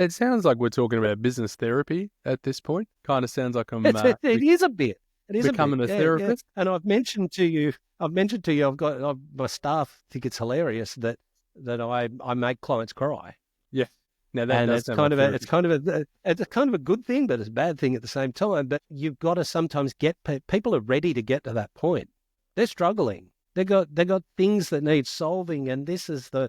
It sounds like we're talking about business therapy at this point. Kind of sounds like I'm It is a bit. It is a bit. becoming a Yeah, yeah. therapist. And my staff think it's hilarious that I make clients cry. Yeah. Now that And does it's sound like kind of a, therapy. it's a kind of a good thing, but it's a bad thing at the same time. But you've got to sometimes people are ready to get to that point. They're struggling. They got things that need solving, and this is the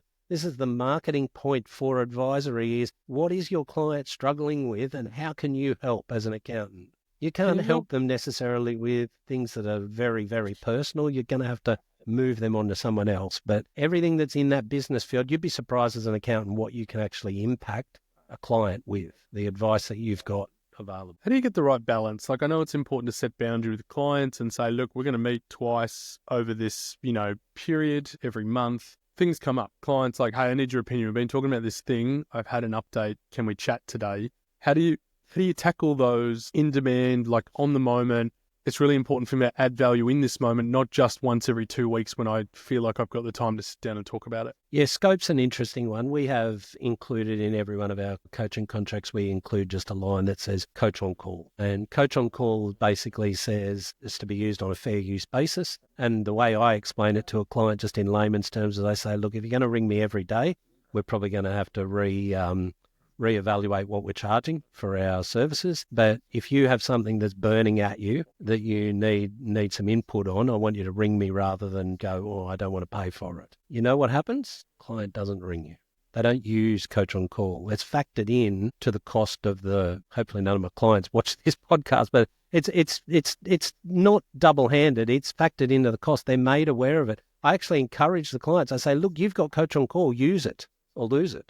marketing point for advisory: is what is your client struggling with, and how can you help as an accountant? You Can can't you help? help them necessarily with things that are very, very personal. You're going to have to move them on to someone else. But everything that's in that business field, you'd be surprised as an accountant what you can actually impact a client with the advice that you've got available. How do you get the right balance? Like, I know it's important to set boundaries with clients and say, look, we're going to meet twice over this, period every month. Things come up. Clients like, hey, I need your opinion. We've been talking about this thing. I've had an update. Can we chat today? How do you tackle those in demand, like on the moment? It's really important for me to add value in this moment, not just once every 2 weeks when I feel like I've got the time to sit down and talk about it. Yeah, scope's an interesting one. We have included in every one of our coaching contracts, we include just a line that says coach on call. And coach on call basically says it's to be used on a fair use basis. And the way I explain it to a client, just in layman's terms, is I say, look, if you're going to ring me every day, we're probably going to have to reevaluate what we're charging for our services. But if you have something that's burning at you that you need some input on, I want you to ring me rather than go, oh, I don't want to pay for it. You know what happens? Client doesn't ring you. They don't use coach on call. It's factored in to the cost of hopefully none of my clients watch this podcast, but it's not double-handed. It's factored into the cost. They're made aware of it. I actually encourage the clients. I say, look, you've got coach on call, use it or lose it.